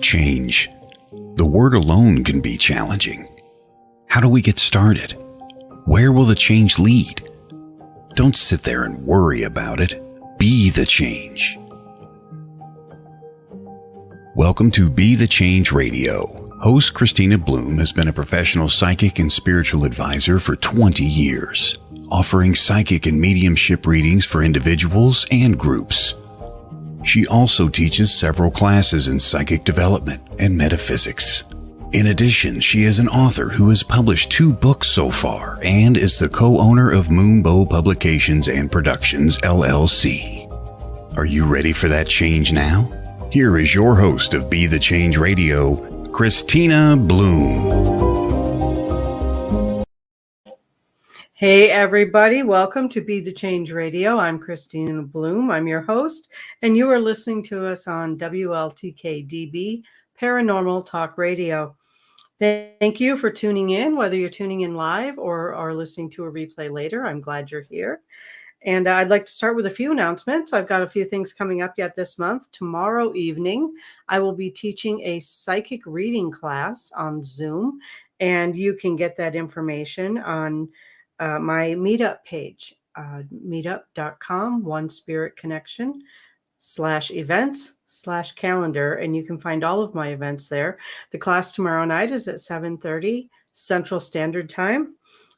Change. The word alone can be challenging. How do we get started? Where will the change lead? Don't sit there and worry about it. Be the change. Welcome to Be the Change Radio. Host Christina Bloom has been a professional psychic and spiritual advisor for 20 years, offering psychic and mediumship readings for individuals and groups. She also teaches several classes in psychic development and metaphysics. In addition, she is an author who has published 2 books so far and is the co-owner of Moonbow Publications and Productions, LLC. Are you ready for that change now? Here is your host of Be the Change Radio, Christina Bloom. Hey everybody, welcome to Be the Change Radio. I'm Christina Bloom. I'm your host, and you are listening to us on WLTK-DB, Paranormal Talk Radio. Thank you for tuning in, whether you're tuning in live or are listening to a replay later. I'm glad you're here. And I'd like to start with a few announcements. I've got a few things coming up yet this month. Tomorrow evening, I will be teaching a psychic reading class on Zoom, and you can get that information on my meetup page, meetup.com, One Spirit Connection /events/calendar. And you can find all of my events there. The class tomorrow night is at 7:30 Central Standard Time.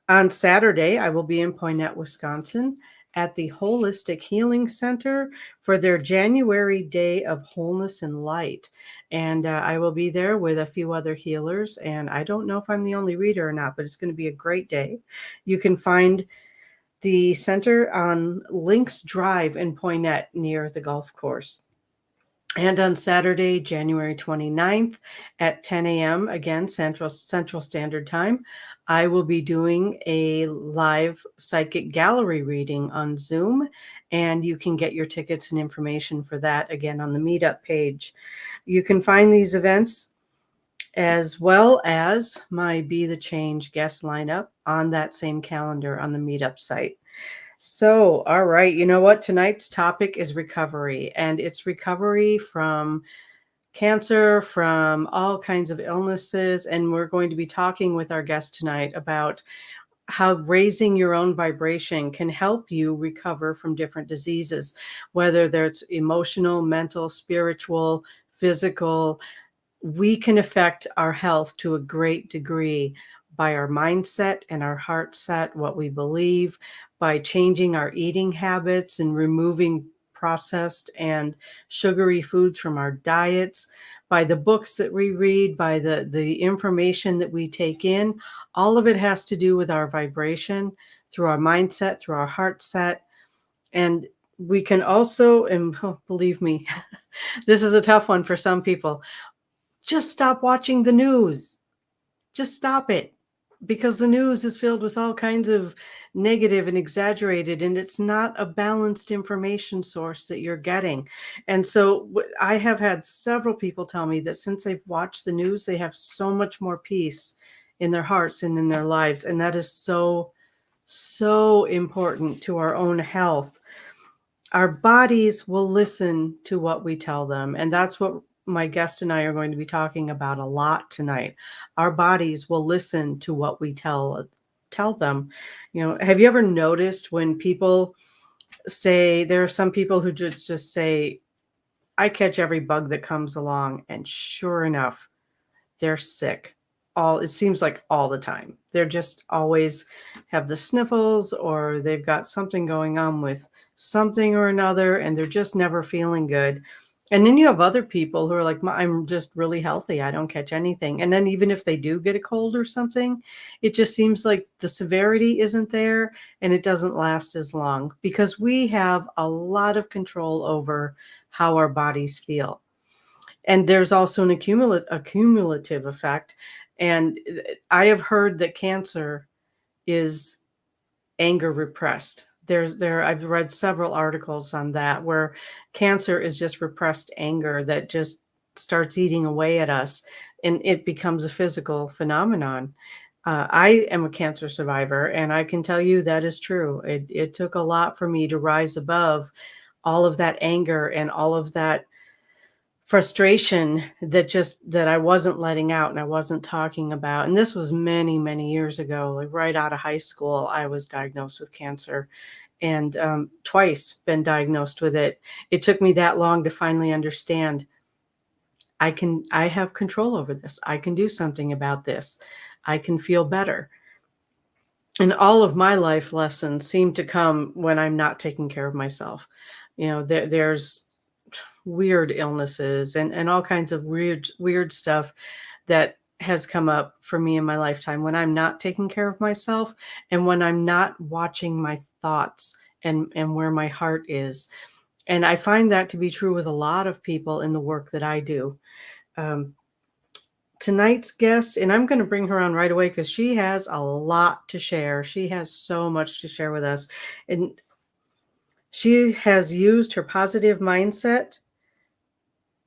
On Saturday, I will be in Poynette, Wisconsin at the Holistic Healing Center for their January Day of Wholeness and Light. And I will be there with a few other healers. And I don't know if I'm the only reader or not, but it's going to be a great day. You can find the center on Links Drive in Poynette near the golf course. And on Saturday, January 29th at 10 a.m., again, Central Standard Time, I will be doing a live psychic gallery reading on Zoom, and you can get your tickets and information for that, again, on the meetup page. You can find these events as well as my Be the Change guest lineup on that same calendar on the meetup site. So, all right, you know what? Tonight's topic is recovery, and it's recovery from cancer, from all kinds of illnesses. And we're going to be talking with our guest tonight about how raising your own vibration can help you recover from different diseases, whether that's emotional, mental, spiritual, physical. We can affect our health to a great degree by our mindset and our heart set, what we believe, by changing our eating habits and removing processed and sugary foods from our diets, by the books that we read, by the information that we take in. All of it has to do with our vibration through our mindset, through our heart set. And we can also, and believe me, this is a tough one for some people, just stop watching the news. Just stop it, because the news is filled with all kinds of negative and exaggerated, and it's not a balanced information source that you're getting. And so I have had several people tell me that since they've watched the news, they have so much more peace in their hearts and in their lives. And that is so, so important to our own health. Our bodies will listen to what we tell them. And that's what my guest and I are going to be talking about a lot tonight. Our bodies will listen to what we tell them. You know, have you ever noticed when people say, there are some people who just say, I catch every bug that comes along, and sure enough, they're sick. It seems like all the time. They're just always have the sniffles, or they've got something going on with something or another, and they're just never feeling good. And then you have other people who are like, I'm just really healthy. I don't catch anything. And then even if they do get a cold or something, it just seems like the severity isn't there and it doesn't last as long because we have a lot of control over how our bodies feel. And there's also a cumulative effect. And I have heard that cancer is anger repressed. I've read several articles on that where cancer is just repressed anger that just starts eating away at us and it becomes a physical phenomenon. I am a cancer survivor and I can tell you that is true. It took a lot for me to rise above all of that anger and all of that frustration that I wasn't letting out and I wasn't talking about. And this was many, many years ago, like right out of high school, I was diagnosed with cancer and twice been diagnosed with it. It took me that long to finally understand I have control over this. I can do something about this. I can feel better. And all of my life lessons seem to come when I'm not taking care of myself. There's weird illnesses and all kinds of weird stuff that has come up for me in my lifetime when I'm not taking care of myself and when I'm not watching my thoughts and where my heart is. And I find that to be true with a lot of people in the work that I do. Tonight's guest, and I'm going to bring her on right away because she has a lot to share. She has so much to share with us. And she has used her positive mindset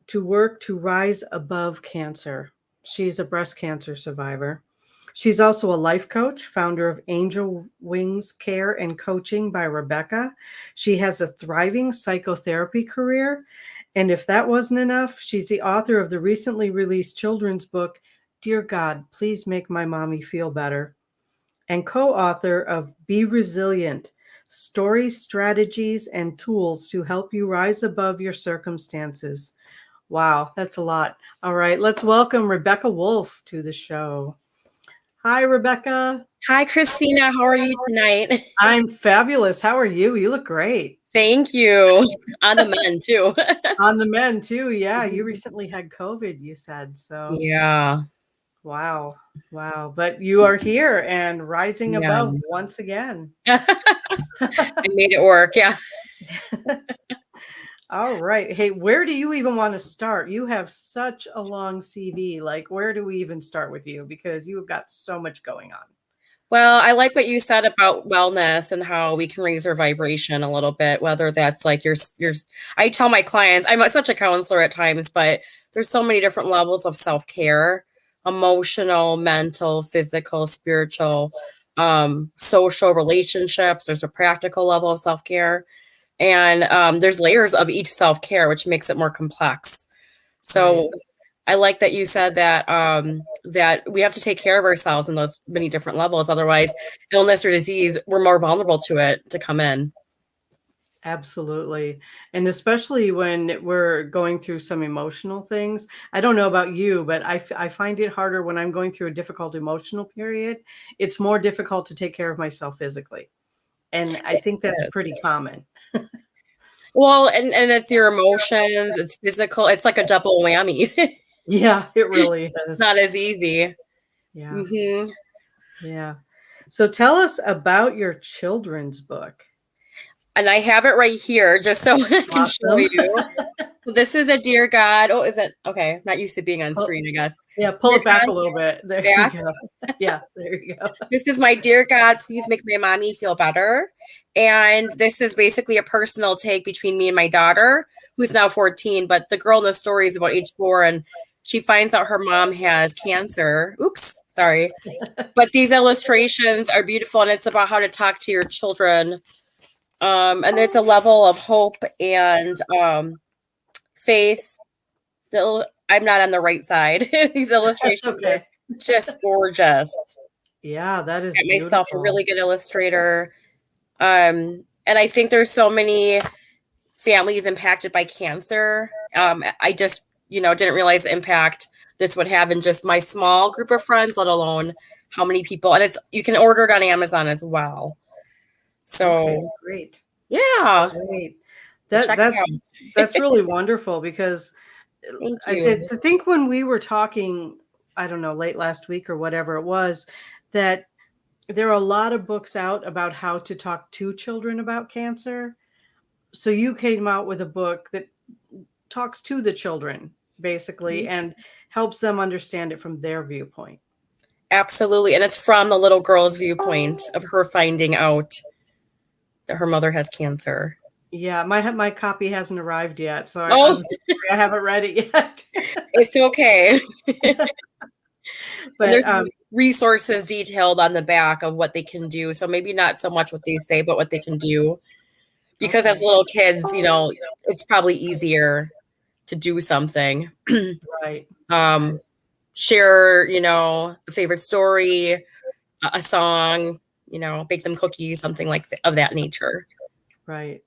to work to rise above cancer. She's a breast cancer survivor. She's also a life coach, founder of Angelwings Care and Coaching by Rebekah. She has a thriving psychotherapy career. And if that wasn't enough, she's the author of the recently released children's book, Dear God, Please Make My Mommy Feel Better, and co-author of Be Resilient, Stories, Strategies, and Tools to Help You Rise Above Your Circumstances. Wow, that's a lot. All right, let's welcome Rebekah Wolff to the show. Hi, Rebekah. Hi, Christina. How are you tonight? I'm fabulous. How are you? You look great. Thank you. On the men, too. On the men, too. Yeah, you recently had COVID, you said. So, yeah. Wow. But you are here and rising above once again. I made it work. Yeah. All right. Hey, where do you even want to start? You have such a long CV. Like, where do we even start with you? Because you have got so much going on. Well, I like what you said about wellness and how we can raise our vibration a little bit, whether that's like I tell my clients, I'm such a counselor at times, but there's so many different levels of self-care, emotional, mental, physical, spiritual, social relationships. There's a practical level of self-care. And there's layers of each self-care, which makes it more complex. So I like that you said that that we have to take care of ourselves in those many different levels. Otherwise, illness or disease, we're more vulnerable to it to come in. Absolutely. And especially when we're going through some emotional things. I don't know about you, but I find it harder when I'm going through a difficult emotional period. It's more difficult to take care of myself physically. And I think that's pretty common. Well, and it's your emotions, it's physical. It's like a double whammy. Yeah, it really is. It's not as easy. Yeah. Mm-hmm. Yeah. So tell us about your children's book. And I have it right here just so I can show you. This is a Dear God. Oh, is it? Okay. Not used to being on screen, I guess. Yeah, pull it back a little bit. There you go. Yeah, there you go. This is my Dear God, Please Make My Mommy Feel Better. And this is basically a personal take between me and my daughter, who's now 14. But the girl in the story is about age 4, and she finds out her mom has cancer. Oops, sorry. But these illustrations are beautiful, and it's about how to talk to your children. And there's a level of hope and faith. I'm not on the right side. These illustrations are just gorgeous. Yeah, that is beautiful. I myself a really good illustrator. And I think there's so many families impacted by cancer. I just, didn't realize the impact this would have in just my small group of friends, let alone how many people. And you can order it on Amazon as well. So great. Yeah. Great. Check it out. That's really wonderful, because Thank I you. think when we were talking, I don't know, late last week or whatever it was, that there are a lot of books out about how to talk to children about cancer. So you came out with a book that talks to the children, basically, and helps them understand it from their viewpoint. Absolutely. And it's from the little girl's viewpoint of her finding out that her mother has cancer. Yeah, my copy hasn't arrived yet, so Oh, I haven't read it yet. it's okay. But there's resources detailed on the back of what they can do. So maybe not so much what they say, but what they can do. Because as little kids, it's probably easier to do something. right. Share, a favorite story, a song, bake them cookies, something of that nature. Right.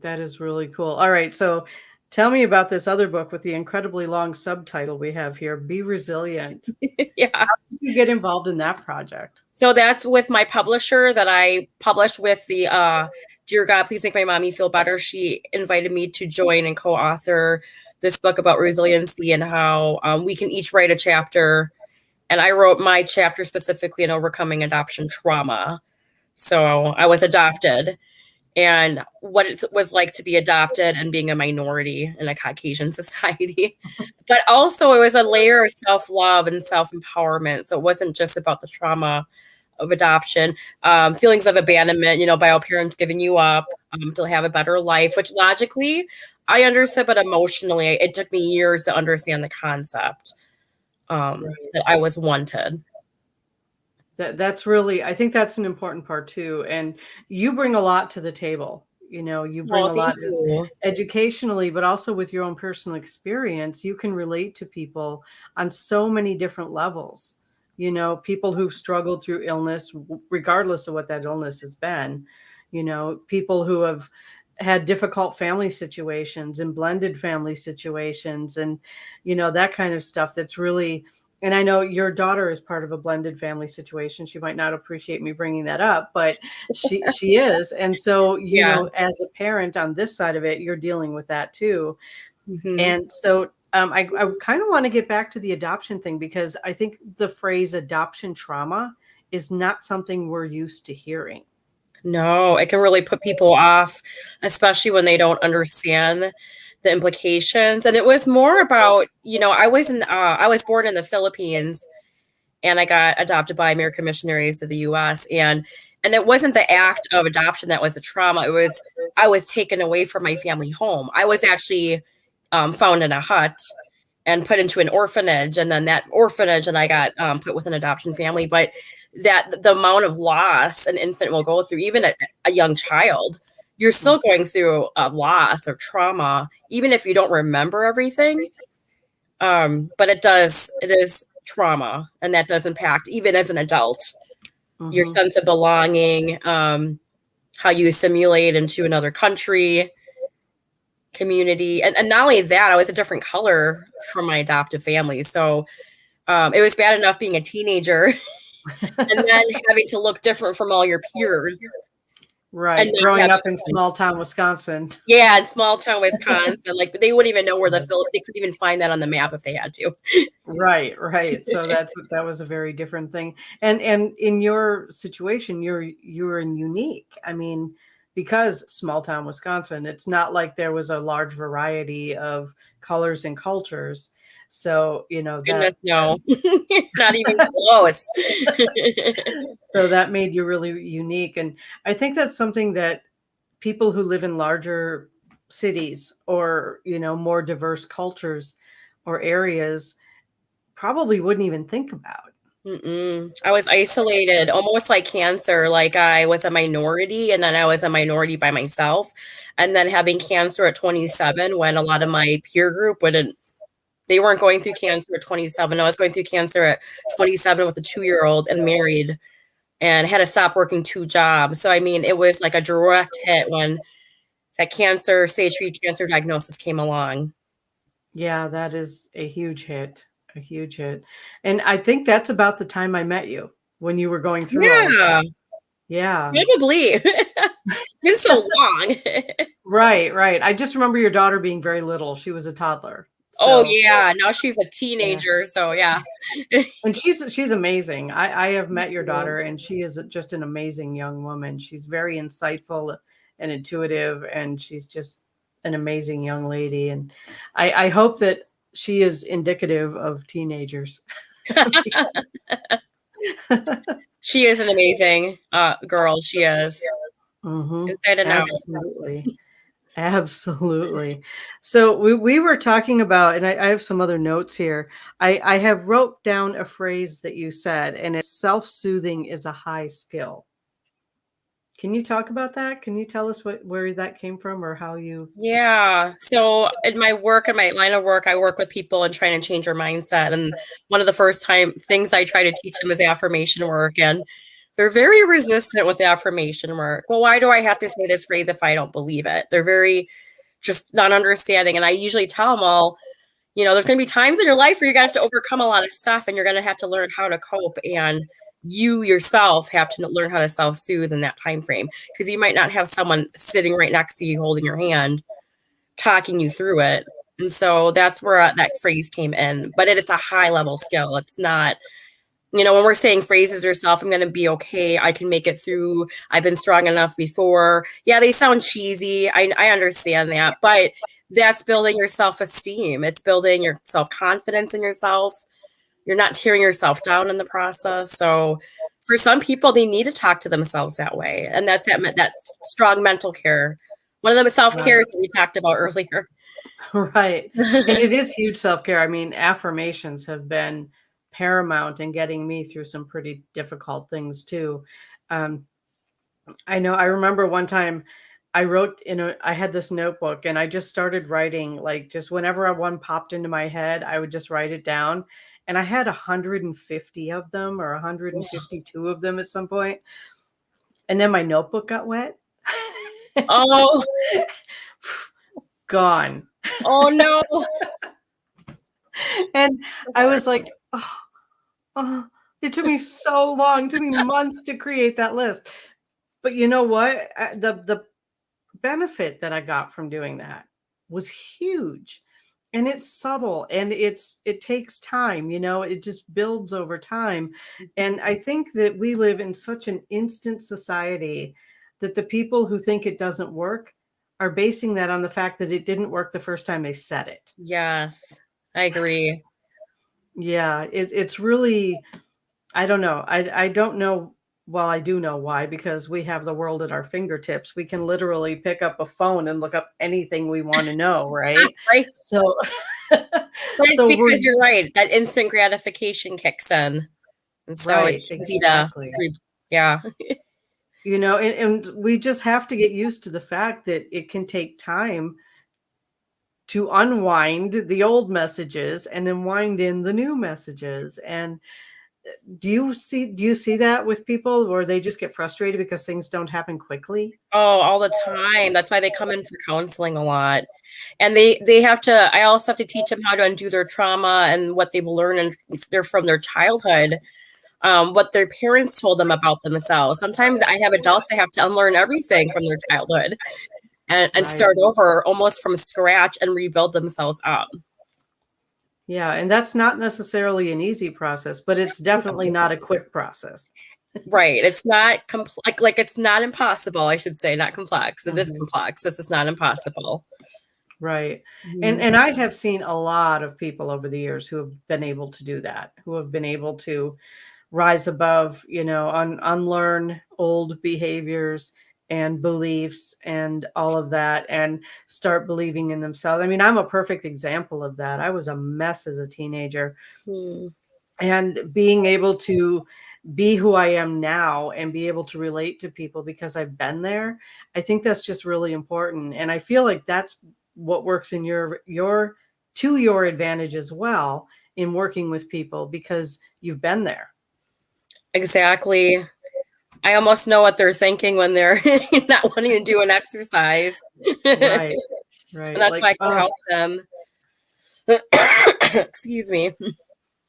That is really cool. All right. So tell me about this other book with the incredibly long subtitle we have here, Be Resilient. Yeah. How did you get involved in that project? So that's with my publisher that I published with, the Dear God, Please Make My Mommy Feel Better. She invited me to join and co-author this book about resiliency and how we can each write a chapter. And I wrote my chapter specifically in overcoming adoption trauma. So I was adopted, and what it was like to be adopted and being a minority in a Caucasian society. But also it was a layer of self-love and self-empowerment. So it wasn't just about the trauma of adoption, feelings of abandonment, by our parents giving you up to have a better life, which logically I understood, but emotionally it took me years to understand the concept that I was wanted. That's really, I think that's an important part too. And you bring a lot to the table. You bring a lot educationally, but also with your own personal experience. You can relate to people on so many different levels. People who've struggled through illness, regardless of what that illness has been. People who have had difficult family situations and blended family situations, and that kind of stuff. That's really. And I know your daughter is part of a blended family situation. She might not appreciate me bringing that up, but she is. And so, as a parent on this side of it, you're dealing with that too. Mm-hmm. And so I kind of want to get back to the adoption thing, because I think the phrase adoption trauma is not something we're used to hearing. No, it can really put people off, especially when they don't understand the implications. And it was more about, I was born in the Philippines, and I got adopted by American missionaries to the US. And it wasn't the act of adoption that was a trauma. It was, I was taken away from my family home. I was actually found in a hut and put into an orphanage. And then that orphanage, and I got put with an adoption family. But that the amount of loss an infant will go through, even a young child, you're still going through a loss or trauma, even if you don't remember everything. But it is trauma, and that does impact, even as an adult, your sense of belonging, how you assimilate into another country, community. And not only that, I was a different color from my adoptive family. So it was bad enough being a teenager and then having to look different from all your peers. Right. Growing up in small town Wisconsin. Yeah, in small town Wisconsin. Like, they wouldn't even know where they couldn't even find that on the map if they had to. Right. So that was a very different thing. And in your situation, you're unique. I mean, because small town Wisconsin, it's not like there was a large variety of colors and cultures. So, Goodness, no, not even close. So that made you really unique. And I think that's something that people who live in larger cities or, more diverse cultures or areas probably wouldn't even think about. I was isolated, almost like cancer. Like, I was a minority, and then I was a minority by myself. And then having cancer at 27, when a lot of my peer group they weren't going through cancer at 27. I was going through cancer at 27 with a 2-year-old and married, and had to stop working 2 jobs. So, I mean, it was like a direct hit when that stage 3 cancer diagnosis came along. Yeah, that is a huge hit. A huge hit. And I think that's about the time I met you, when you were going through. Yeah. Yeah. Probably. been so long. Right, right. I just remember your daughter being very little. She was a toddler. Oh So yeah, now she's a yeah. teenager, so yeah. And she's amazing. I have met your daughter, and she is just an amazing young woman. She's very insightful and intuitive, and she's just an amazing young lady. And I hope that she is indicative of teenagers. She is an amazing girl. She is. Mm-hmm. Inside and out. Absolutely. Absolutely. So we were talking about, and I have some other notes here. I have wrote down a phrase that you said, and it's self-soothing is a high skill. Can you talk about that? Can you tell us where that came from or how you? Yeah. So in my work, in my line of work, I work with people and trying to change their mindset. And one of the first things I try to teach them is affirmation work. And they're very resistant with affirmation work. Well, why do I have to say this phrase if I don't believe it? They're very just not understanding. And I usually tell them all, there's going to be times in your life where you're going to have to overcome a lot of stuff and you're going to have to learn how to cope. And you yourself have to learn how to self-soothe in that time frame, because you might not have someone sitting right next to you holding your hand talking you through it. And so that's where that phrase came in. But it's a high level skill. It's not, when we're saying phrases yourself, I'm going to be okay, I can make it through, I've been strong enough before. Yeah, they sound cheesy. I understand that. But that's building your self-esteem. It's building your self-confidence in yourself. You're not tearing yourself down in the process. So for some people, they need to talk to themselves that way. And that's that strong mental care. One of the self-cares that we talked about earlier. Right. And it is huge self-care. I mean, affirmations have been paramount in getting me through some pretty difficult things too. I remember one time I had this notebook and I just started writing, like, just whenever one popped into my head, I would just write it down. And I had 150 of them or 152 of them at some point. And then my notebook got wet. Oh, gone. Oh no. And I was like, oh, it took me so long, it took me months to create that list. But you know what? The benefit that I got from doing that was huge. And it's subtle and it takes time, it just builds over time. And I think that we live in such an instant society that the people who think it doesn't work are basing that on the fact that it didn't work the first time they said it. Yes, I agree. Yeah, it's really, I don't know. I don't know. Well, I do know why, because we have the world at our fingertips. We can literally pick up a phone and look up anything we want to know, right? Right. So, but it's because you're right. That instant gratification kicks in. And so right, it's easy exactly. Yeah. And we just have to get used to the fact that it can take time to unwind the old messages and then wind in the new messages. And do you see that with people where they just get frustrated because things don't happen quickly? Oh, all the time. That's why they come in for counseling a lot. And they have to, I also have to teach them how to undo their trauma and what they've learned from their childhood, what their parents told them about themselves. Sometimes I have adults that have to unlearn everything from their childhood and Right. start over almost from scratch and rebuild themselves up. Yeah, and that's not necessarily an easy process, but it's definitely not a quick process. Right. It's not like it's not impossible, I should say, not complex. It is complex. This is not impossible. Right. And I have seen a lot of people over the years who have been able to do that, who have been able to rise above, unlearn old behaviors and beliefs and all of that and start believing in themselves. I mean, I'm a perfect example of that. I was a mess as a teenager. And being able to be who I am now and be able to relate to people because I've been there, I think that's just really important. And I feel like that's what works in to your advantage as well in working with people because you've been there. Exactly. I almost know what they're thinking when they're not wanting to do an exercise. Right. And that's why I can help them. Excuse me.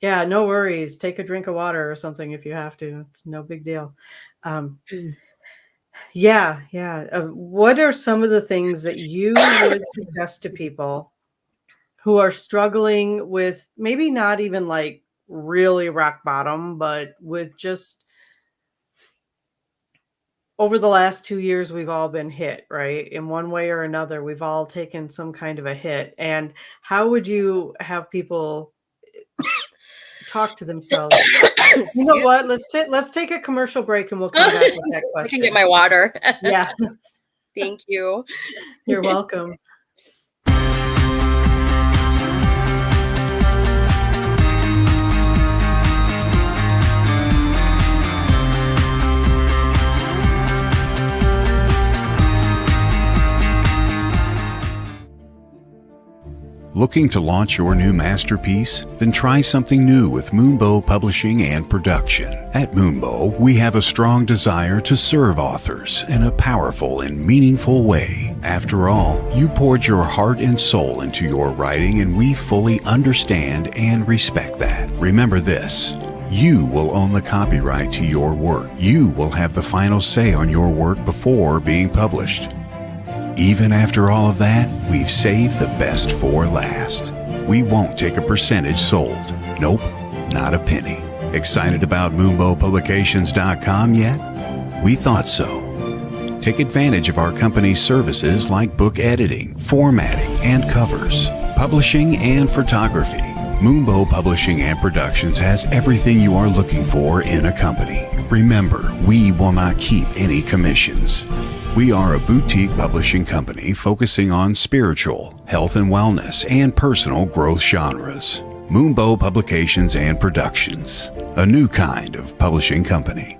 Yeah, no worries. Take a drink of water or something if you have to. It's no big deal. Yeah, yeah. What are some of the things that you would suggest to people who are struggling with maybe not even like really rock bottom, but with just over the last 2 years, we've all been hit, right? In one way or another, we've all taken some kind of a hit. And how would you have people talk to themselves? You know Excuse what? Let's take a commercial break and we'll come back with that I can get question. my water. Yeah, Thank you. you're welcome. Looking to launch your new masterpiece? Then try something new with Moonbow Publishing and Production. At Moonbow, we have a strong desire to serve authors in a powerful and meaningful way. After all, you poured your heart and soul into your writing, and we fully understand and respect that. Remember this: you will own the copyright to your work. You will have the final say on your work before being published. Even after all of that, we've saved the best for last. We won't take a percentage sold. Nope, not a penny. Excited about MoonbowPublications.com yet? We thought so. Take advantage of our company's services like book editing, formatting, and covers, publishing, and photography. Moonbow Publishing and Productions has everything you are looking for in a company. Remember, we will not keep any commissions. We are a boutique publishing company focusing on spiritual, health and wellness, and personal growth genres. Moonbow Publications and Productions, a new kind of publishing company.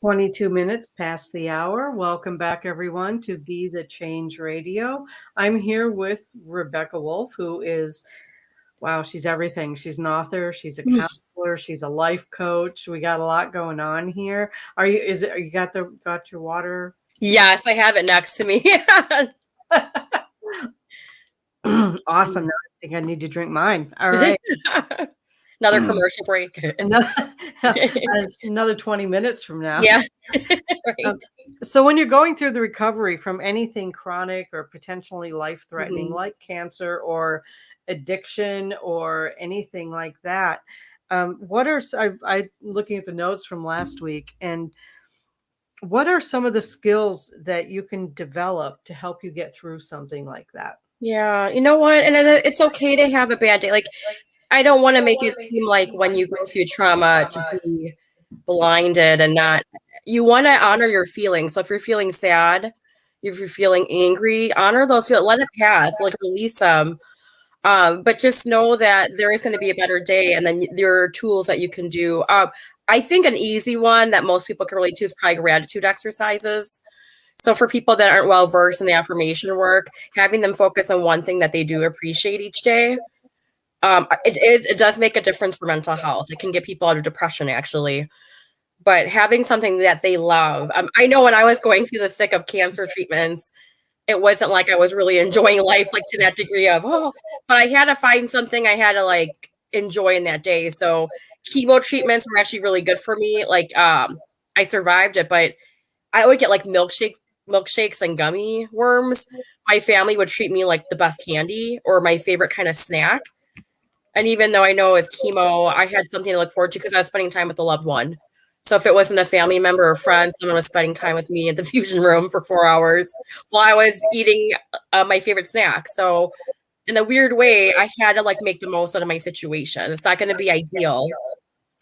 "22 minutes past the hour." Welcome back, everyone, to Be the Change Radio. I'm here with Rebekah Wolff, who is, wow, she's everything. She's an author, she's a counselor, she's a life coach. We got a lot going on here. Are you got your water? Yes, I have it next to me. Awesome. Now I think I need to drink mine. All right. Another commercial break. Another 20 minutes from now. Yeah. Right. So when you're going through the recovery from anything chronic or potentially life-threatening, like cancer or addiction or anything like that, what are I looking at the notes from last week, and what are some of the skills that you can develop to help you get through something like that? Yeah, you know what? And it's okay to have a bad day. Like, I don't want to make it seem like when you go through trauma to be blinded and not, you want to honor your feelings. So if you're feeling sad, if you're feeling angry, honor those feelings, let it pass, like release them. But just know that there is going to be a better day, and then there are tools that you can do. I think an easy one that most people can relate to is probably gratitude exercises. So for people that aren't well versed in the affirmation work, having them focus on one thing that they do appreciate each day, it does make a difference for mental health. It can get people out of depression, actually. But having something that they love. I know when I was going through the thick of cancer treatments, it wasn't like I was really enjoying life like to that degree of, but I had to find something I had to like enjoy in that day. So chemo treatments were actually really good for me. Like I survived it, but I would get like milkshakes and gummy worms. My family would treat me like the best candy or my favorite kind of snack. And even though I know it's chemo, I had something to look forward to because I was spending time with a loved one. So if it wasn't a family member or friend, someone was spending time with me at the fusion room for 4 hours while I was eating my favorite snack. So in a weird way, I had to like make the most out of my situation. It's not going to be ideal.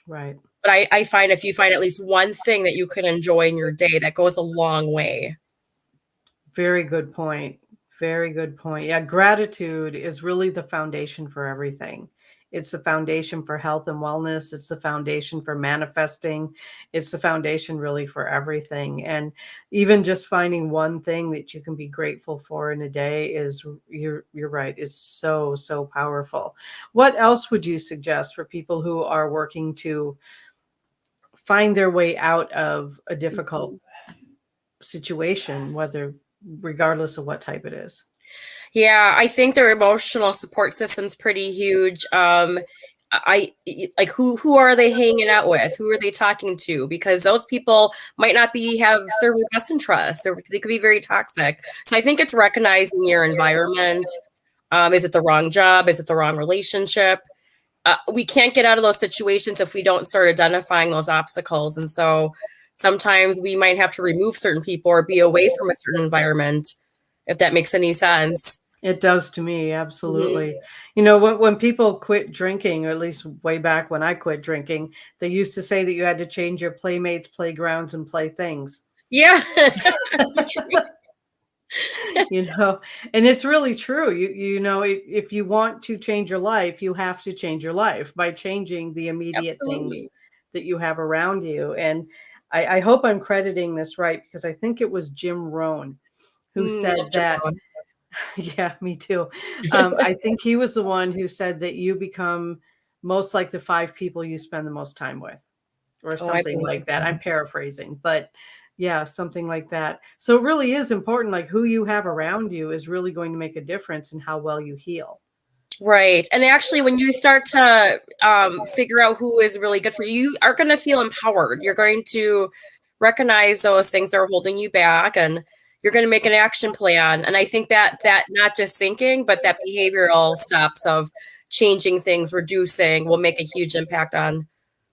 Right. But I find if you find at least one thing that you could enjoy in your day, that goes a long way. Very good point. Very good point. Yeah, gratitude is really the foundation for everything. It's the foundation for health and wellness. It's the foundation for manifesting. It's the foundation really for everything. And even just finding one thing that you can be grateful for in a day is, you're right. It's so, so powerful. What else would you suggest for people who are working to find their way out of a difficult situation, regardless of what type it is. Yeah, I think their emotional support system's pretty huge. I like who are they hanging out with? Who are they talking to? Because those people might not have serve your best interest, or they could be very toxic. So I think it's recognizing your environment. Is it the wrong job? Is it the wrong relationship? We can't get out of those situations if we don't start identifying those obstacles. And so sometimes we might have to remove certain people or be away from a certain environment, if that makes any sense. It does to me, absolutely. When people quit drinking, or at least way back when I quit drinking, they used to say that you had to change your playmates, playgrounds, and playthings. Yeah. And it's really true. If you want to change your life, you have to change your life by changing the immediate things that you have around you. And I hope I'm crediting this right, because I think it was Jim Rohn who said that. Yeah, me too. I think he was the one who said that you become most like the 5 people you spend the most time with, or something like that. I'm paraphrasing, but yeah, something like that. So it really is important. Like, who you have around you is really going to make a difference in how well you heal. Right. And actually, when you start to figure out who is really good for you, you are going to feel empowered. You're going to recognize those things that are holding you back, and you're going to make an action plan. And I think that not just thinking, but that behavioral steps of changing things, reducing, will make a huge impact on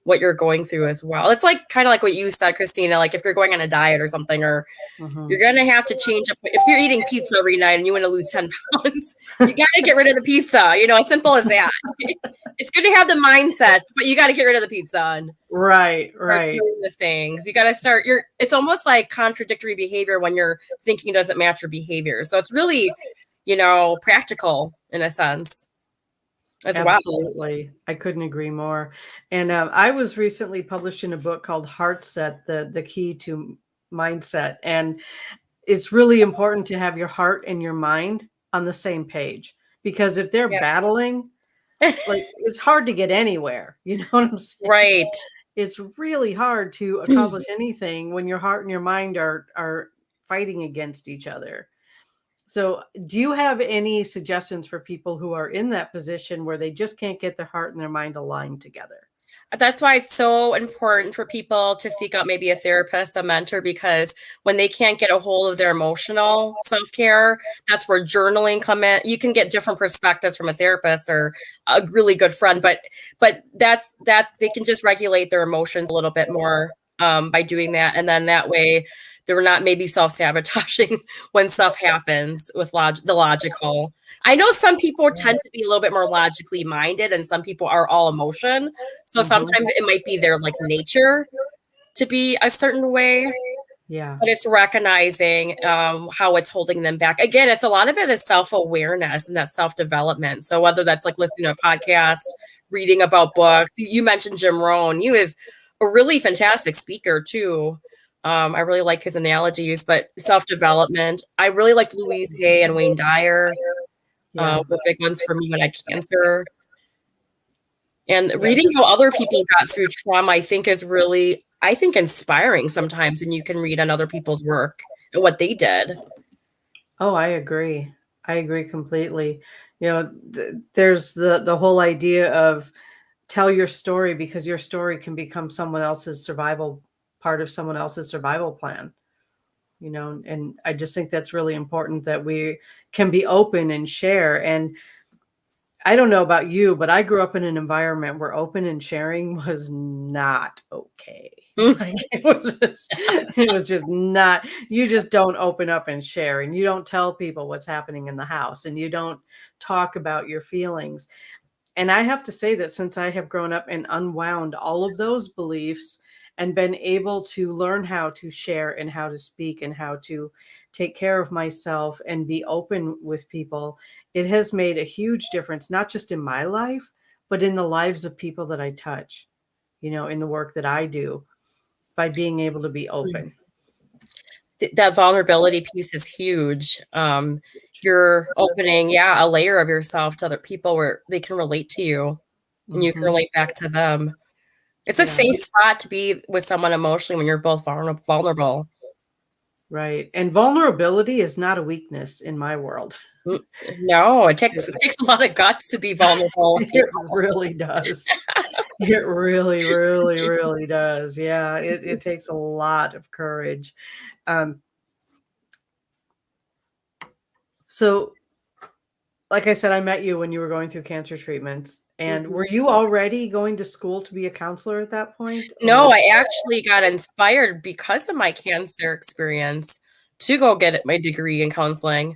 what you're going through as well. It's like kind of like what you said, Christina, like if you're going on a diet or something, or you're going to have to change up. If you're eating pizza every night and you want to lose 10 pounds, you got to get rid of the pizza. As simple as that. It's good to have the mindset, but you got to get rid of the pizza. And right. The things you got to start. It's almost like contradictory behavior when your thinking doesn't match your behavior. So it's really, practical in a sense. Absolutely. Well. I couldn't agree more. And I was recently published in a book called Heart Set, the key to mindset. And it's really important to have your heart and your mind on the same page, because if they're battling, like, it's hard to get anywhere. You know what I'm saying? Right. It's really hard to accomplish anything when your heart and your mind are fighting against each other. So do you have any suggestions for people who are in that position where they just can't get their heart and their mind aligned together? That's why it's so important for people to seek out maybe a therapist, a mentor, because when they can't get a hold of their emotional self-care, that's where journaling come in. You can get different perspectives from a therapist or a really good friend, but that's they can just regulate their emotions a little bit more by doing that. And then that way they're not maybe self-sabotaging when stuff happens with the logical. I know some people tend to be a little bit more logically minded, and some people are all emotion. So sometimes it might be their like nature to be a certain way. Yeah. But it's recognizing how it's holding them back. Again, a lot of it is self-awareness and that self-development. So whether that's like listening to a podcast, reading about books, you mentioned Jim Rohn. He is a really fantastic speaker too. I really like his analogies, but self-development. I really liked Louise Hay and Wayne Dyer. Were big ones for me when I had cancer. And reading how other people got through trauma, I think is really, inspiring sometimes. And you can read on other people's work and what they did. Oh, I agree. I agree completely. There's the whole idea of tell your story, because your story can become part of someone else's survival plan, and I just think that's really important, that we can be open and share. And I don't know about you, but I grew up in an environment where open and sharing was not okay. Like, it was just not, you just don't open up and share, and you don't tell people what's happening in the house, and you don't talk about your feelings. And I have to say that since I have grown up and unwound all of those beliefs and been able to learn how to share and how to speak and how to take care of myself and be open with people, it has made a huge difference, not just in my life, but in the lives of people that I touch, in the work that I do, by being able to be open. That vulnerability piece is huge. You're opening, a layer of yourself to other people where they can relate to you and you can relate back to them. It's a safe spot to be with someone emotionally when you're both vulnerable. Right. And vulnerability is not a weakness in my world. No, it takes a lot of guts to be vulnerable. It really does. It really, really, really does. Yeah, it takes a lot of courage. So, like I said, I met you when you were going through cancer treatments. And were you already going to school to be a counselor at that point? No, I actually got inspired because of my cancer experience to go get my degree in counseling.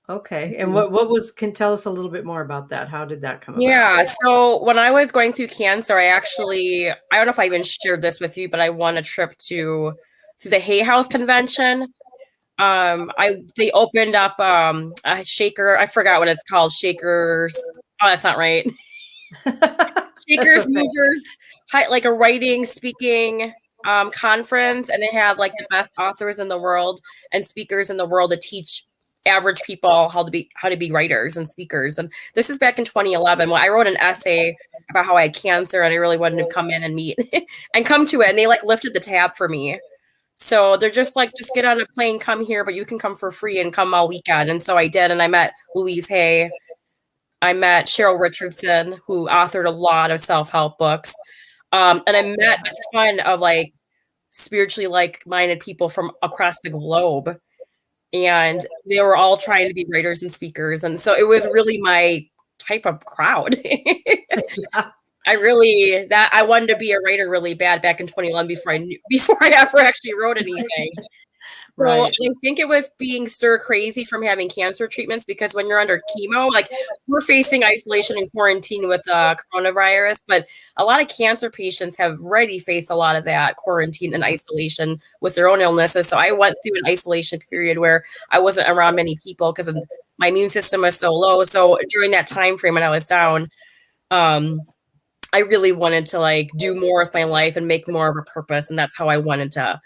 Okay. And what can tell us a little bit more about that? How did that come about? Yeah. So when I was going through cancer, I don't know if I even shared this with you, but I won a trip to the Hay House convention. They opened up a shaker. I forgot what it's called. Shakers. Oh, that's not right. Shakers, okay. movers, like a writing, speaking conference, and they had like the best authors in the world and speakers in the world to teach average people how to be writers and speakers. And this is back in 2011 when I wrote an essay about how I had cancer and I really wanted to come in and meet and come to it. And they like lifted the tab for me. So they're just like, just get on a plane, come here, but you can come for free and come all weekend. And so I did. And I met Louise Hay. I met Cheryl Richardson, who authored a lot of self-help books. And I met a ton of like spiritually like-minded people from across the globe. And they were all trying to be writers and speakers. And so it was really my type of crowd. Yeah. I wanted to be a writer really bad back in 2011 before I ever actually wrote anything. Right. So I think it was being stir crazy from having cancer treatments, because when you're under chemo, like we're facing isolation and quarantine with coronavirus, but a lot of cancer patients have already faced a lot of that quarantine and isolation with their own illnesses. So I went through an isolation period where I wasn't around many people because my immune system was so low. So during that time frame when I was down, I really wanted to like do more with my life and make more of a purpose. And that's how I wanted to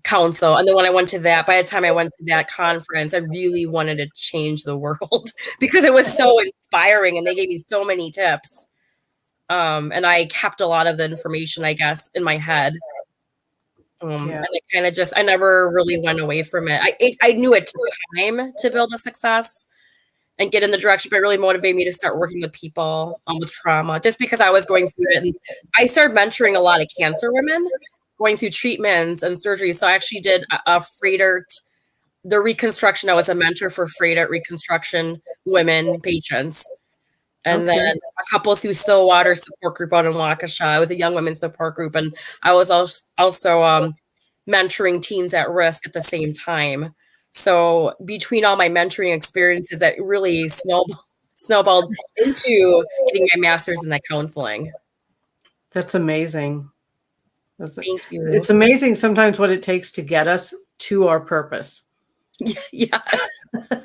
counsel. And then when I went to that, by the time I went to that conference, I really wanted to change the world because it was so inspiring and they gave me so many tips. And I kept a lot of the information, I guess, in my head. And I never really went away from it. I knew it took time to build a success and get in the direction, but it really motivated me to start working with people with trauma, just because I was going through it. And I started mentoring a lot of cancer women going through treatments and surgery. So I actually did a the reconstruction. I was a mentor for Freight reconstruction women patients. And then a couple through Stillwater support group out in Waukesha. I was a young women's support group. And I was also mentoring teens at risk at the same time. So between all my mentoring experiences, that really snowballed into getting my master's in that counseling. That's amazing. Thank you. It's amazing sometimes what it takes to get us to our purpose. Yes. But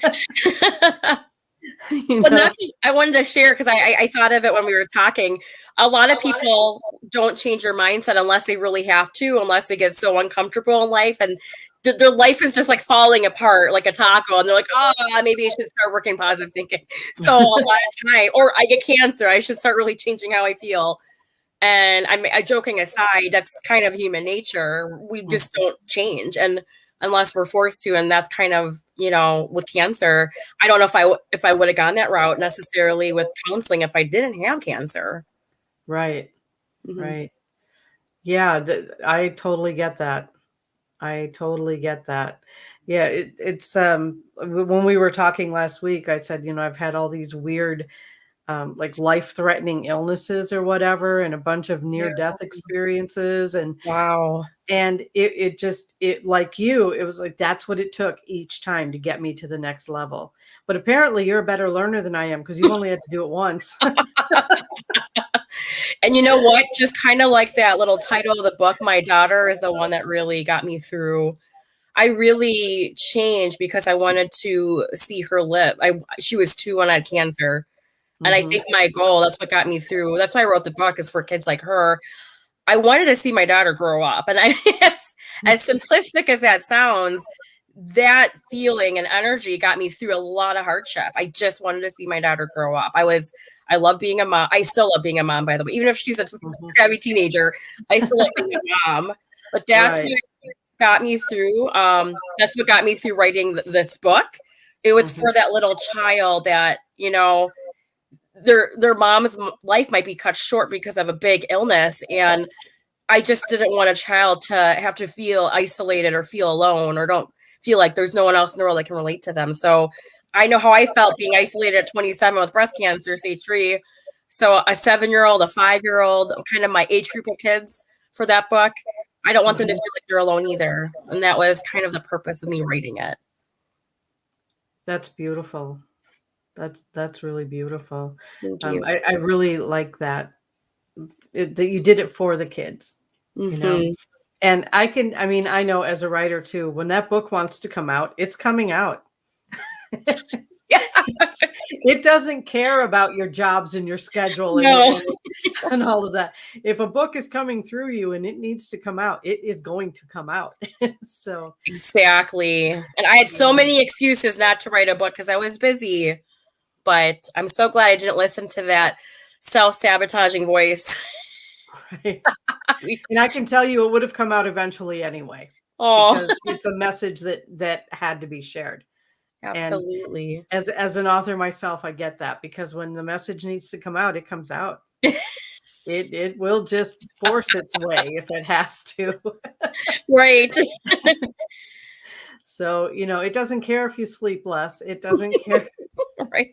that's what I wanted to share, because I thought of it when we were talking. A lot of people don't change their mindset unless they really have to, unless they get so uncomfortable in life and their life is just like falling apart like a taco, and they're like, maybe I should start working positive thinking. So a lot of time, or I get cancer, I should start really changing how I feel. And I'm joking aside, that's kind of human nature. We just don't change, and unless we're forced to. And that's kind of, with cancer, I don't know if I would have gone that route necessarily with counseling if I didn't have cancer. Right. Mm-hmm. Right. Yeah. I totally get that. Yeah. It's, when we were talking last week, I said, I've had all these weird, like life-threatening illnesses or whatever, and a bunch of near-death experiences. And wow. And it like you, it was like, that's what it took each time to get me to the next level. But apparently you're a better learner than I am, because you only had to do it once. And you know what? Just kind of like that little title of the book, my daughter is the one that really got me through. I really changed because I wanted to see her live. She was 2 when I had cancer. And I think my goal, that's what got me through. That's why I wrote the book, is for kids like her. I wanted to see my daughter grow up. And as simplistic as that sounds, that feeling and energy got me through a lot of hardship. I just wanted to see my daughter grow up. I was I love being a mom. I still love being a mom, by the way, even if she's a crabby teenager, I still love being a mom. But that's Right. what got me through. That's what got me through writing this book. It was for that little child that, you know, their mom's life might be cut short because of a big illness. And I just didn't want a child to have to feel isolated or feel alone or don't feel like there's no one else in the world that can relate to them. So I know how I felt being isolated at 27 with breast cancer, stage 3. So a 7-year-old, a 5-year-old, kind of my age group of kids for that book, I don't want them to feel like they're alone either. And that was kind of the purpose of me writing it. That's beautiful. That's really beautiful. Thank you. I really like that you did it for the kids, you know. And I know as a writer too, when that book wants to come out, it's coming out. Yeah. It doesn't care about your jobs and your schedule and all of that. If a book is coming through you and it needs to come out, it is going to come out. So exactly. And I had so many excuses not to write a book because I was busy, but I'm so glad I didn't listen to that self-sabotaging voice. Right. And I can tell you it would have come out eventually anyway. Oh, because it's a message that had to be shared. Absolutely. And as an author myself, I get that, because when the message needs to come out, it comes out. It will just force its way if it has to. Right. So, it doesn't care if you sleep less. It doesn't care. Right.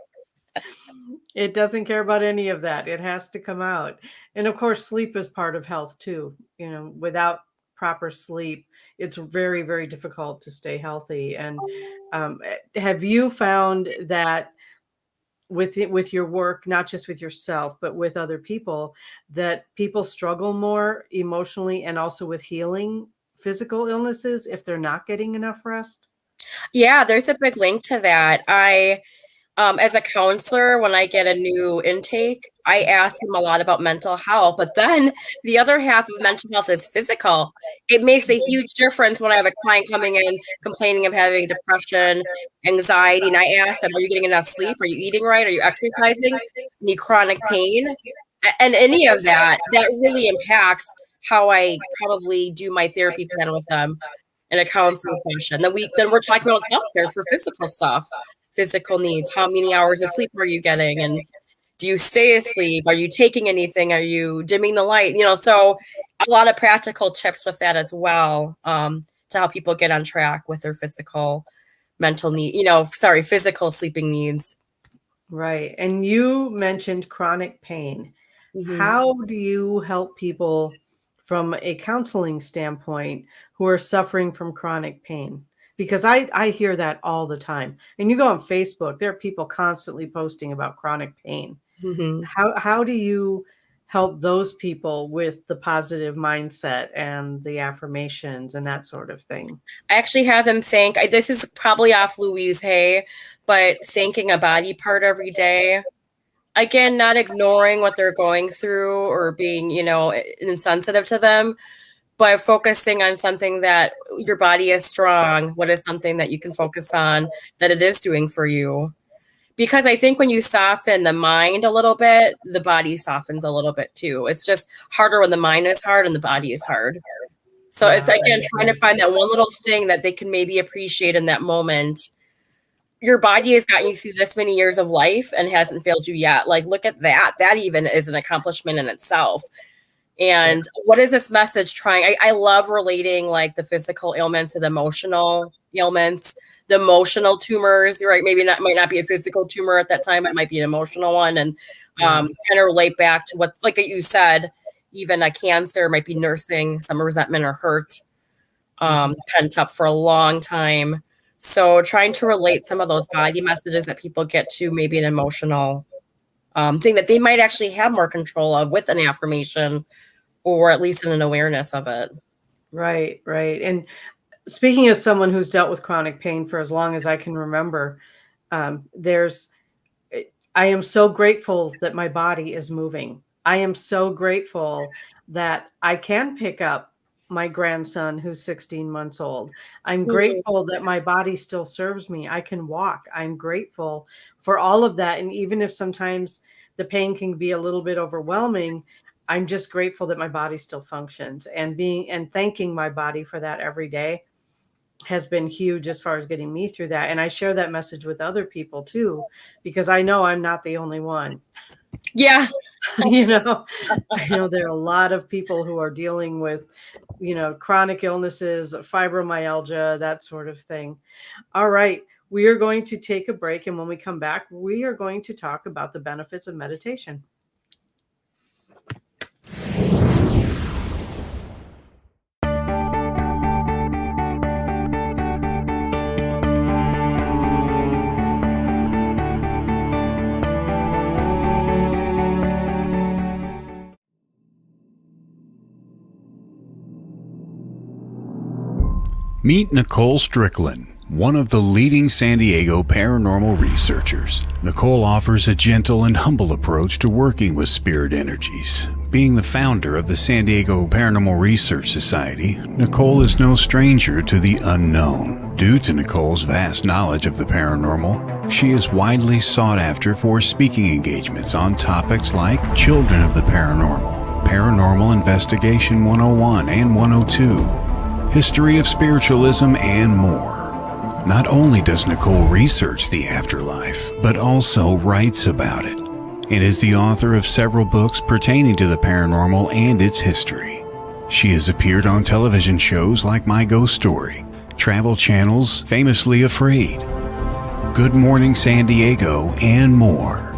It doesn't care about any of that. It has to come out. And of course, sleep is part of health too. Without proper sleep, it's very, very difficult to stay healthy. And have you found that with your work, not just with yourself, but with other people, that people struggle more emotionally and also with healing physical illnesses if they're not getting enough rest? Yeah, there's a big link to that. As a counselor, when I get a new intake, I ask them a lot about mental health, but then the other half of mental health is physical. It makes a huge difference when I have a client coming in complaining of having depression, anxiety, and I ask them, are you getting enough sleep? Are you eating right? Are you exercising? Any chronic pain? And any of that really impacts how I probably do my therapy plan with them in a counseling session. Then we're talking about self-care for physical stuff. Physical needs. How many hours of sleep are you getting? And do you stay asleep? Are you taking anything? Are you dimming the light? So a lot of practical tips with that as well, to help people get on track with their physical, mental need, physical sleeping needs. Right. And you mentioned chronic pain. Mm-hmm. How do you help people from a counseling standpoint who are suffering from chronic pain? Because I hear that all the time. And you go on Facebook, there are people constantly posting about chronic pain. Mm-hmm. How do you help those people with the positive mindset and the affirmations and that sort of thing? I actually have them think, this is probably off Louise Hay, but thanking a body part every day. Again, not ignoring what they're going through or being, insensitive to them, but focusing on something that your body is strong. What is something that you can focus on that it is doing for you? Because I think when you soften the mind a little bit, the body softens a little bit too. It's just harder when the mind is hard and the body is hard. So it's, again, trying to find that one little thing that they can maybe appreciate in that moment. Your body has gotten you through this many years of life and hasn't failed you yet. Like, look at that. That even is an accomplishment in itself. And what is this message trying? I love relating like the physical ailments to the emotional ailments, the emotional tumors, right? Maybe that might not be a physical tumor at that time. It might be an emotional one. And kind of relate back to what's like you said, even a cancer might be nursing some resentment or hurt pent up for a long time. So trying to relate some of those body messages that people get to maybe an emotional thing that they might actually have more control of with an affirmation, or at least in an awareness of it. Right. And speaking as someone who's dealt with chronic pain for as long as I can remember, I am so grateful that my body is moving. I am so grateful that I can pick up my grandson who's 16 months old. I'm grateful that my body still serves me. I can walk. I'm grateful for all of that. And even if sometimes the pain can be a little bit overwhelming, I'm just grateful that my body still functions, and thanking my body for that every day has been huge as far as getting me through that. And I share that message with other people too, because I know I'm not the only one. Yeah. I know there are a lot of people who are dealing with, chronic illnesses, fibromyalgia, that sort of thing. All right. We are going to take a break. And when we come back, we are going to talk about the benefits of meditation. Meet Nicole Strickland, one of the leading San Diego paranormal researchers. Nicole offers a gentle and humble approach to working with spirit energies. Being the founder of the San Diego Paranormal Research Society, Nicole is no stranger to the unknown. Due to Nicole's vast knowledge of the paranormal, she is widely sought after for speaking engagements on topics like Children of the Paranormal, Paranormal Investigation 101 and 102, History of Spiritualism, and more. Not only does Nicole research the afterlife, but also writes about it, and is the author of several books pertaining to the paranormal and its history. She has appeared on television shows like My Ghost Story, Travel Channel's Famously Afraid, Good Morning San Diego, and more.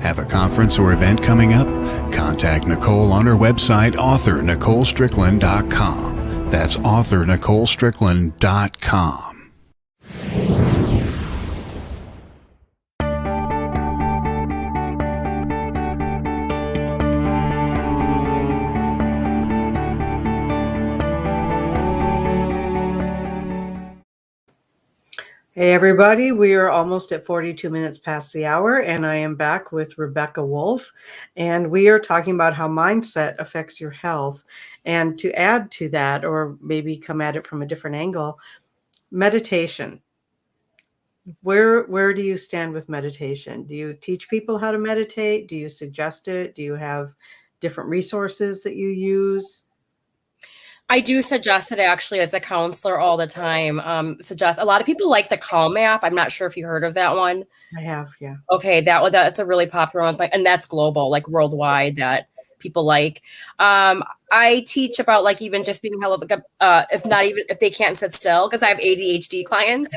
Have a conference or event coming up? Contact Nicole on her website, authornicolestrickland.com. That's authornicolestrickland.com. Hey everybody, we are almost at 42 minutes past the hour, and I am back with Rebekah Wolff, and we are talking about how mindset affects your health. And to add to that, or maybe come at it from a different angle, meditation. Where do you stand with meditation? Do you teach people how to meditate? Do you suggest it? Do you have different resources that you use? I do suggest it actually as a counselor all the time. Suggest a lot of people like the Calm app. I'm not sure if you heard of that one. I have, yeah. Okay, that's a really popular one, and that's global, like worldwide, that people like. I teach about like even just being held if they can't sit still, because I have ADHD clients,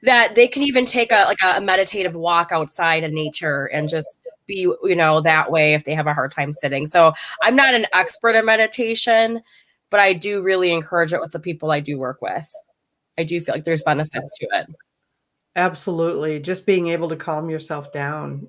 that they can even take a meditative walk outside in nature and just be, that way if they have a hard time sitting. So I'm not an expert in meditation, but I do really encourage it with the people I do work with. I do feel like there's benefits to it. Absolutely. Just being able to calm yourself down,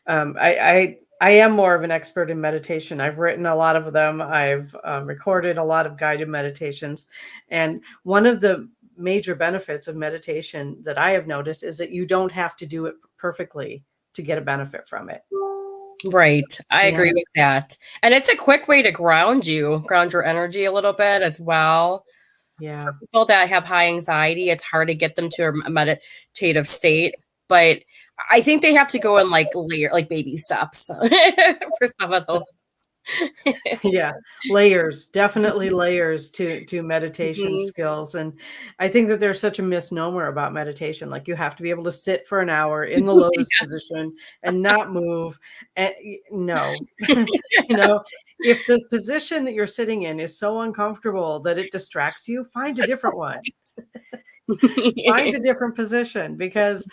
I am more of an expert in meditation. I've written a lot of them. I've recorded a lot of guided meditations. And one of the major benefits of meditation that I have noticed is that you don't have to do it perfectly to get a benefit from it. Right. I agree with that. And it's a quick way to ground your energy a little bit as well. Yeah. For people that have high anxiety, it's hard to get them to a meditative state, but I think they have to go in like baby steps for some of those. Yeah, definitely layers to meditation skills. And I think that there's such a misnomer about meditation. Like you have to be able to sit for an hour in the lotus position and not move. And no, if the position that you're sitting in is so uncomfortable that it distracts you, find a different one. Find a different position, because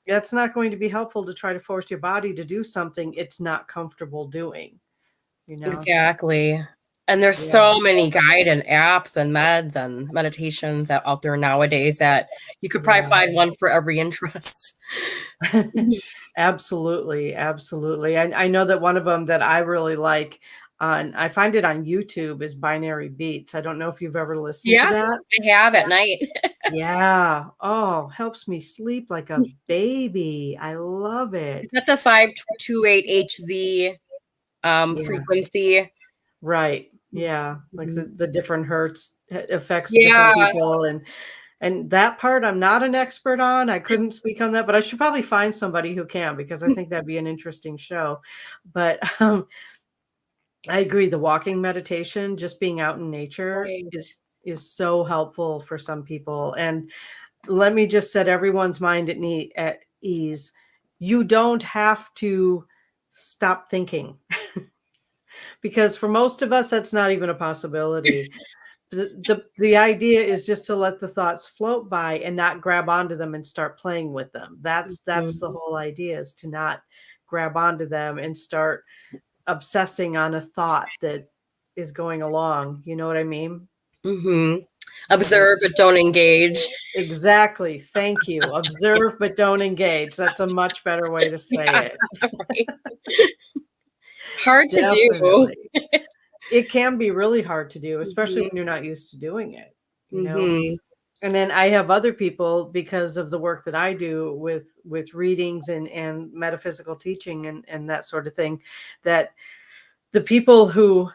that's not going to be helpful to try to force your body to do something it's not comfortable doing. Exactly. And there's so many guided apps and meds and meditations out there nowadays that you could probably find one for every interest. Absolutely. Absolutely. I know that one of them that I really like, and I find it on YouTube, is Binary Beats. I don't know if you've ever listened to that. I have at night. Yeah. Oh, helps me sleep like a baby. I love it. Is that the 528 Hz frequency? Right. Yeah. Like the different hertz effects different people. And And that part I'm not an expert on. I couldn't speak on that, but I should probably find somebody who can, because I think that'd be an interesting show. But I agree. The walking meditation, just being out in nature Right. is so helpful for some people. And let me just set everyone's mind at ease. You don't have to stop thinking, because for most of us, that's not even a possibility. The idea is just to let the thoughts float by and not grab onto them and start playing with them. That's the whole idea, is to not grab onto them and start obsessing on a thought that is going along. You know what I mean? Mm-hmm. Observe, but don't engage. Exactly. Thank you. Observe, but don't engage. That's a much better way to say it. Right. Hard to Definitely. do. It can be really hard to do, especially when you're not used to doing it, you know? And then I have other people, because of the work that I do with readings and metaphysical teaching and that sort of thing, that the people who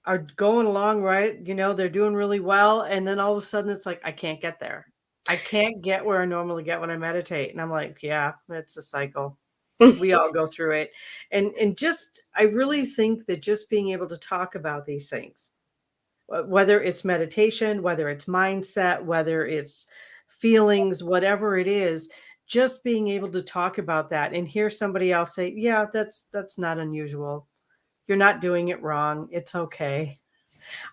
are going along, right, you know, they're doing really well, and then all of a sudden it's like, I can't get there. I can't get where I normally get when I meditate. And I'm like, yeah, it's a cycle. We all go through it. And just, I really think that just being able to talk about these things, whether it's meditation, whether it's mindset, whether it's feelings, whatever it is, just being able to talk about that and hear somebody else say, yeah, that's not unusual. You're not doing it wrong. It's okay.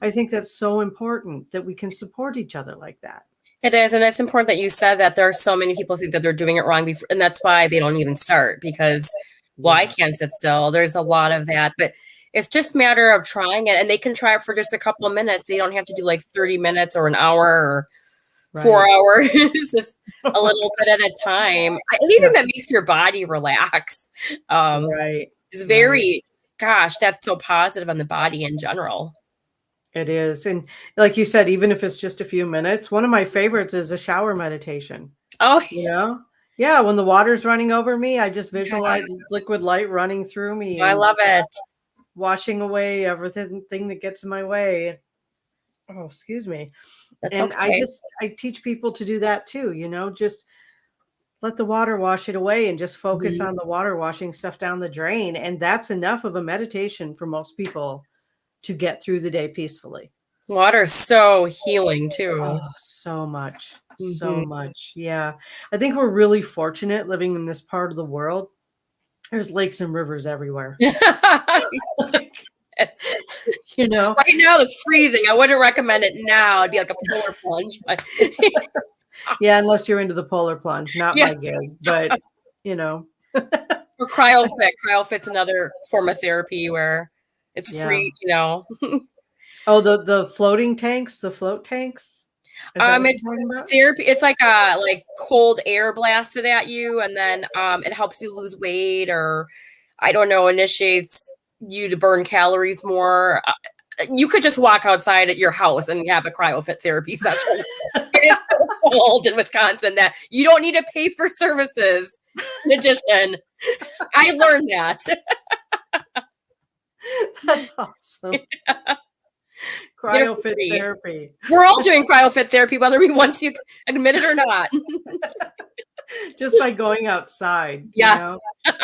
I think that's so important, that we can support each other like that. It is. And it's important that you said that. There are so many people think that they're doing it wrong before, and that's why they don't even start, because, well, I can't sit still. There's a lot of that, but it's just a matter of trying it, and they can try it for just a couple of minutes. They don't have to do like 30 minutes or an hour or 4 hours. It's a little bit at a time. Anything that makes your body relax is very, gosh, that's so positive on the body in general. It is. And like you said, even if it's just a few minutes, one of my favorites is a shower meditation. Oh, you know? Yeah. When the water's running over me, I just visualize liquid light running through me. I love it. Washing away everything that gets in my way. Oh, excuse me. That's and okay. I teach people to do that too, you know, just let the water wash it away and just focus on the water washing stuff down the drain. And that's enough of a meditation for most people to get through the day peacefully. Water is so healing too. Oh, so much. So much. Yeah. I think we're really fortunate living in this part of the world. There's lakes and rivers everywhere. You know, right now it's freezing. I wouldn't recommend it now. It'd be like a polar plunge. But yeah, unless you're into the polar plunge, not my gig, but you know. Or CryoFit. CryoFit's another form of therapy where it's free, you know. Oh, the floating tanks, the float tanks. It's therapy. It's like a cold air blasted at you, and then it helps you lose weight, or I don't know, initiates you to burn calories more. You could just walk outside at your house and have a CryoFit therapy session. It is so cold in Wisconsin that you don't need to pay for services. In addition, I learned that. That's awesome. CryoFit therapy. We're all doing CryoFit therapy, whether we want to admit it or not. Just by going outside. Yes. You know?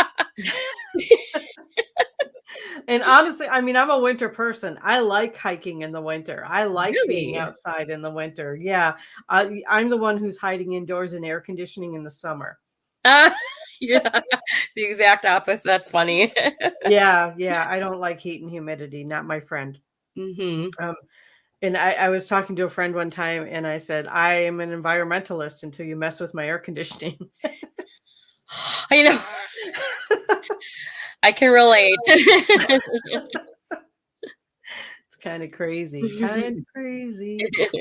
And honestly, I mean, I'm a winter person. I like hiking in the winter. I like being outside in the winter. Yeah. I'm the one who's hiding indoors in air conditioning in the summer. Yeah, the exact opposite. That's funny. Yeah. I don't like heat and humidity. Not my friend. And I was talking to a friend one time, and I said, I am an environmentalist until you mess with my air conditioning. You know, I can relate. It's kind of crazy.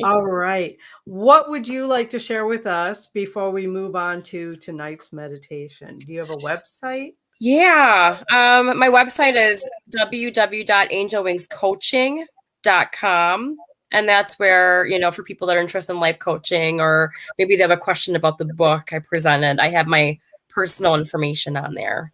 All right. What would you like to share with us before we move on to tonight's meditation? Do you have a website? Yeah. My website is www.angelwingscoaching.com. And that's where, you know, for people that are interested in life coaching, or maybe they have a question about the book I presented, I have my personal information on there.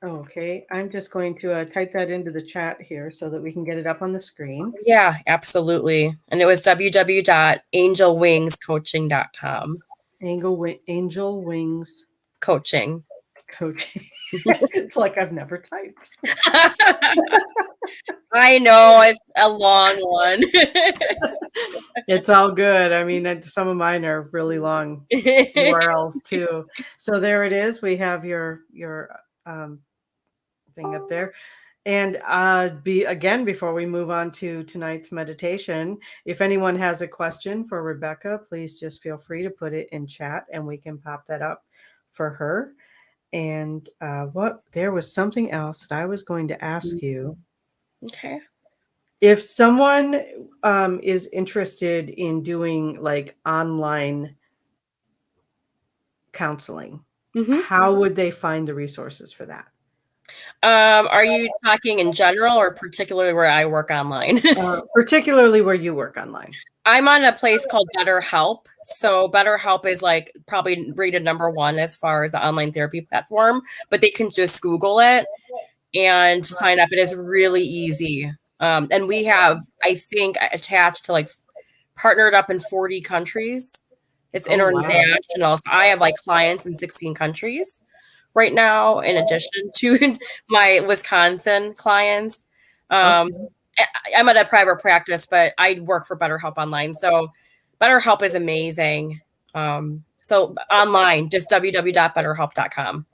Okay, I'm just going to type that into the chat here so that we can get it up on the screen. Yeah, absolutely. And it was www.angelwingscoaching.com. Angel Wings Coaching. Coaching. It's like I've never typed. I know, it's a long one. It's all good. I mean, some of mine are really long URLs too. So there it is. We have your thing up there. And before we move on to tonight's meditation, if anyone has a question for Rebekah, please just feel free to put it in chat and we can pop that up for her. And there was something else that I was going to ask you. Okay. If someone is interested in doing like online counseling, how would they find the resources for that? Are you talking in general or particularly where I work online? Particularly where you work online. I'm on a place called BetterHelp. So BetterHelp is like probably rated number 1 as far as the online therapy platform, but they can just Google it and sign up. It is really easy. And we have, I think, attached to like partnered up in 40 countries. It's international. Wow. So I have like clients in 16 countries right now, in addition to my Wisconsin clients. I'm at a private practice, but I work for BetterHelp online. So BetterHelp is amazing. So online, just www.betterhelp.com.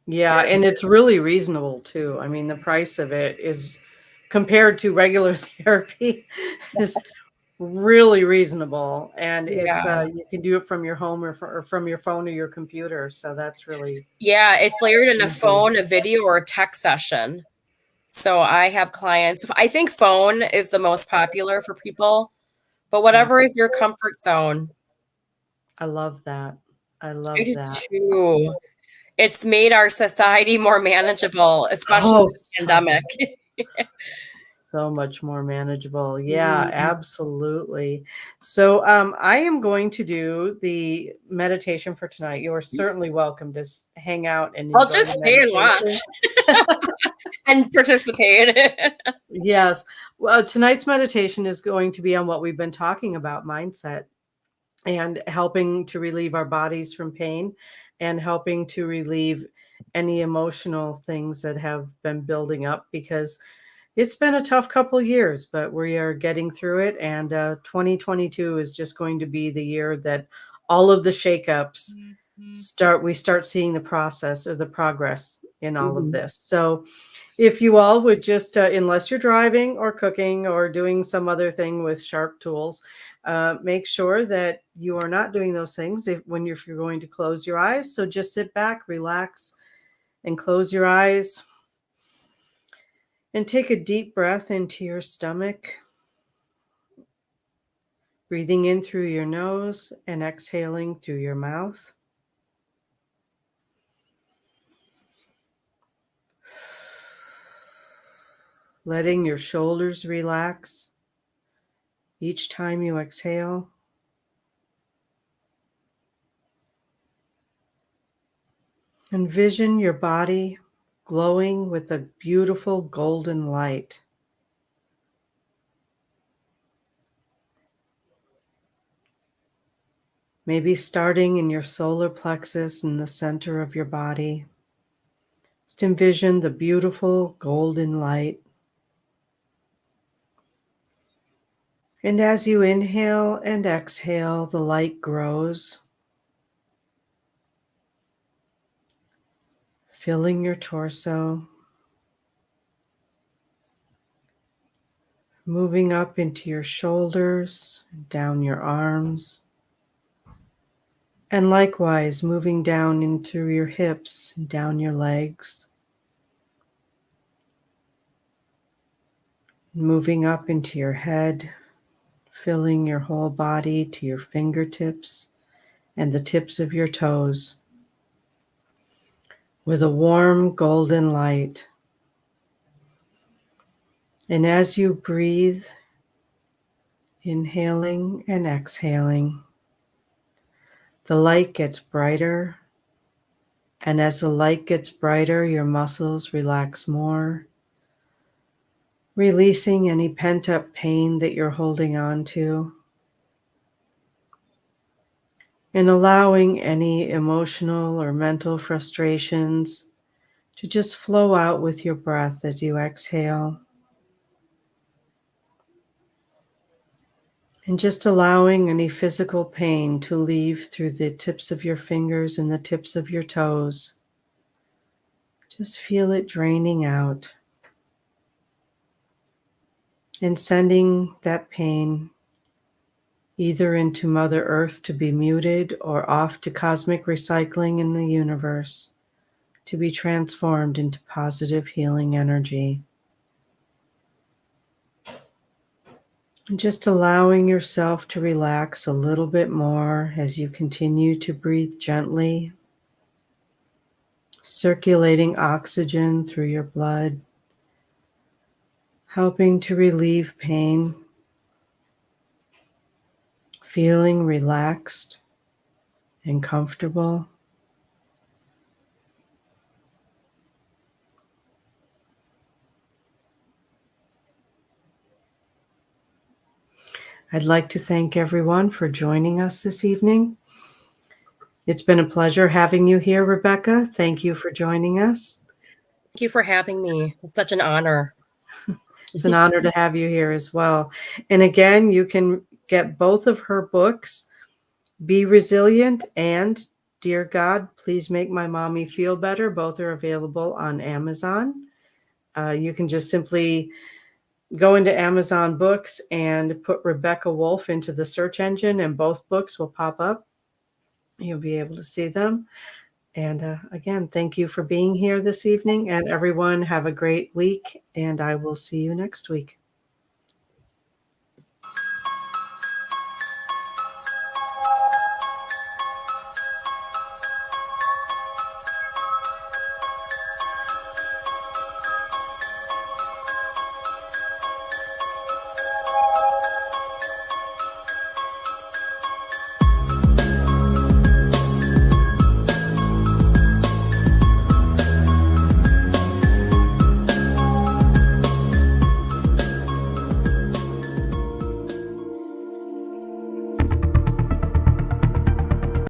Yeah, and it's really reasonable too. I mean, the price of it is, compared to regular therapy, is really reasonable. And it's you can do it from your home or from your phone or your computer. So that's really it's layered in a phone, a video, or a text session. So I have clients. I think phone is the most popular for people, but whatever is your comfort zone. I love that. I love that too. It's made our society more manageable, especially with the pandemic. So much more manageable. Yeah, absolutely. So I am going to do the meditation for tonight. You are certainly welcome to hang out and I'll just stay and watch and participate. Yes. Well, tonight's meditation is going to be on what we've been talking about, mindset, and helping to relieve our bodies from pain and helping to relieve any emotional things that have been building up, because it's been a tough couple years, but we are getting through it. And 2022 is just going to be the year that all of the shakeups we start seeing the process or the progress in all of this. So if you all would just, unless you're driving or cooking or doing some other thing with sharp tools, make sure that you are not doing those things if you're going to close your eyes. So just sit back, relax, and close your eyes. And take a deep breath into your stomach, breathing in through your nose and exhaling through your mouth. Letting your shoulders relax each time you exhale. Envision your body glowing with a beautiful golden light. Maybe starting in your solar plexus in the center of your body. Just envision the beautiful golden light. And as you inhale and exhale, the light grows, filling your torso, moving up into your shoulders, down your arms, and likewise moving down into your hips, down your legs, moving up into your head, filling your whole body to your fingertips and the tips of your toes with a warm golden light. And as you breathe, inhaling and exhaling, the light gets brighter And as the light gets brighter, your muscles relax more, releasing any pent-up pain that you're holding on to, and allowing any emotional or mental frustrations to just flow out with your breath as you exhale. And just allowing any physical pain to leave through the tips of your fingers and the tips of your toes. Just feel it draining out and sending that pain either into Mother Earth to be muted or off to cosmic recycling in the universe to be transformed into positive healing energy. And just allowing yourself to relax a little bit more as you continue to breathe gently, circulating oxygen through your blood, helping to relieve pain, feeling relaxed and comfortable. I'd like to thank everyone for joining us this evening. It's been a pleasure having you here, Rebekah. Thank you for joining us. Thank you for having me. It's such an honor. It's an honor to have you here as well. And again, you can get both of her books, Be Resilient and Dear God, Please Make My Mommy Feel Better. Both are available on Amazon. You can just simply go into Amazon Books and put Rebekah Wolff into the search engine, and both books will pop up. You'll be able to see them. And again, thank you for being here this evening. And everyone, have a great week, and I will see you next week.